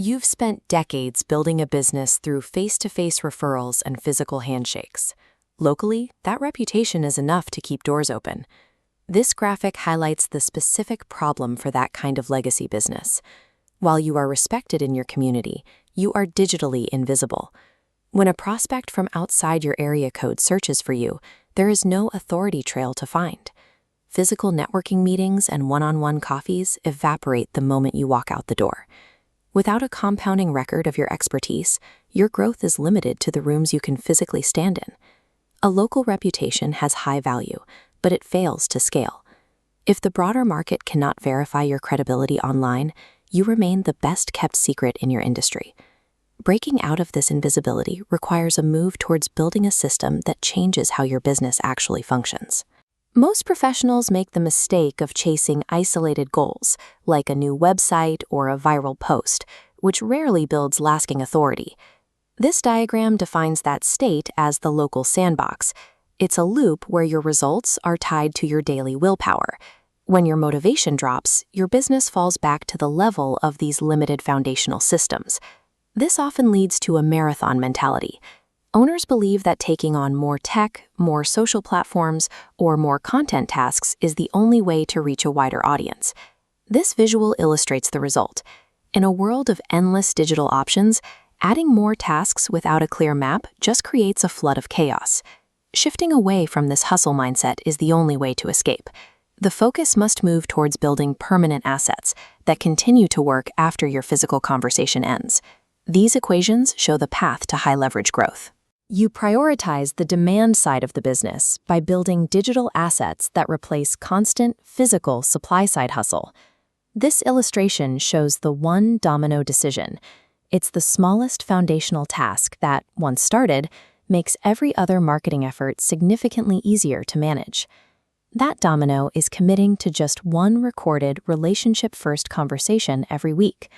You've spent decades building a business through face-to-face referrals and physical handshakes. Locally, that reputation is enough to keep doors open. This graphic highlights the specific problem for that kind of legacy business. While you are respected in your community, you are digitally invisible. When a prospect from outside your area code searches for you, there is no authority trail to find. Physical networking meetings and one-on-one coffees evaporate the moment you walk out the door. Without a compounding record of your expertise, your growth is limited to the rooms you can physically stand in. A local reputation has high value, but it fails to scale. If the broader market cannot verify your credibility online, you remain the best-kept secret in your industry. Breaking out of this invisibility requires a move towards building a system that changes how your business actually functions. Most professionals make the mistake of chasing isolated goals, like a new website or a viral post, which rarely builds lasting authority. This diagram defines that state as the local sandbox. It's a loop where your results are tied to your daily willpower. When your motivation drops, your business falls back to the level of these limited foundational systems. This often leads to a marathon mentality. Owners believe that taking on more tech, more social platforms, or more content tasks is the only way to reach a wider audience. This visual illustrates the result. In a world of endless digital options, adding more tasks without a clear map just creates a flood of chaos. Shifting away from this hustle mindset is the only way to escape. The focus must move towards building permanent assets that continue to work after your physical conversation ends. These equations show the path to high-leverage growth. You prioritize the demand side of the business by building digital assets that replace constant physical supply-side hustle. This illustration shows the one domino decision. It's the smallest foundational task that, once started, makes every other marketing effort significantly easier to manage. That domino is committing to just one recorded relationship-first conversation every week.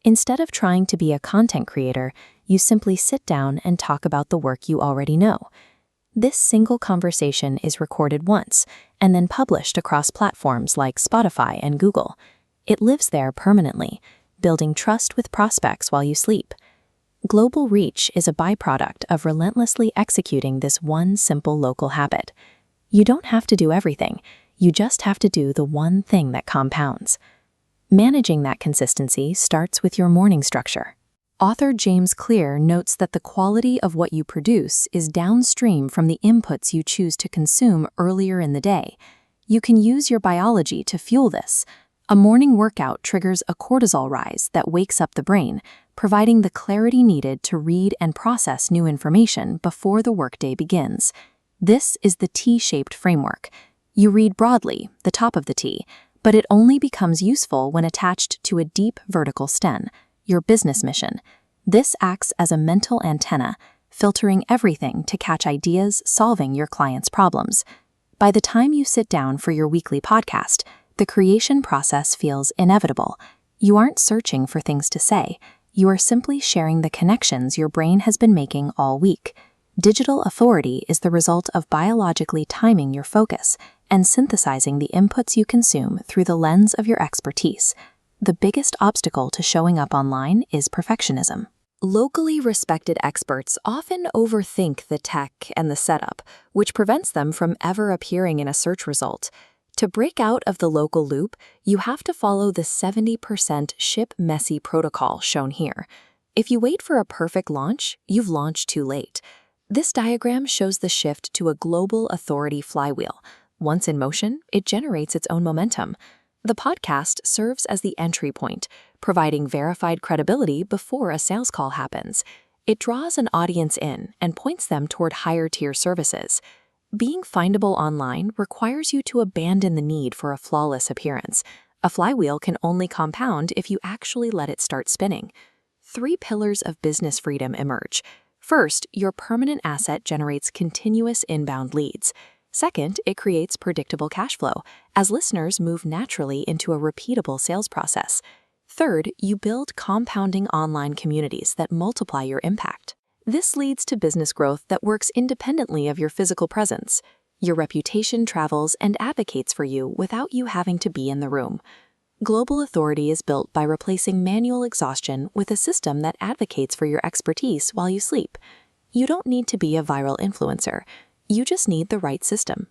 Instead of trying to be a content creator, you simply sit down and talk about the work you already know. This single conversation is recorded once and then published across platforms like Spotify and Google. It lives there permanently, building trust with prospects while you sleep. Global reach is a byproduct of relentlessly executing this one simple local habit. You don't have to do everything, you just have to do the one thing that compounds. Managing that consistency starts with your morning structure. Author James Clear notes that the quality of what you produce is downstream from the inputs you choose to consume earlier in the day. You can use your biology to fuel this. A morning workout triggers a cortisol rise that wakes up the brain, providing the clarity needed to read and process new information before the workday begins. This is the T-shaped framework. You read broadly, the top of the T, but it only becomes useful when attached to a deep vertical stem, your business mission. This acts as a mental antenna, filtering everything to catch ideas solving your clients' problems. By the time you sit down for your weekly podcast, the creation process feels inevitable. You aren't searching for things to say. You are simply sharing the connections your brain has been making all week. Digital authority is the result of biologically timing your focus and synthesizing the inputs you consume through the lens of your expertise. The biggest obstacle to showing up online is perfectionism. Locally respected experts often overthink the tech and the setup, which prevents them from ever appearing in a search result. To break out of the local loop, you have to follow the 70% ship messy protocol shown here. If you wait for a perfect launch, you've launched too late. This diagram shows the shift to a global authority flywheel. Once in motion, it generates its own momentum. The podcast serves as the entry point, providing verified credibility before a sales call happens. It draws an audience in and points them toward higher-tier services. Being findable online requires you to abandon the need for a flawless appearance. A flywheel can only compound if you actually let it start spinning. 3 pillars of business freedom emerge. First, your permanent asset generates continuous inbound leads. Second, it creates predictable cash flow, as listeners move naturally into a repeatable sales process. Third, you build compounding online communities that multiply your impact. This leads to business growth that works independently of your physical presence. Your reputation travels and advocates for you without you having to be in the room. Global authority is built by replacing manual exhaustion with a system that advocates for your expertise while you sleep. You don't need to be a viral influencer. You just need the right system.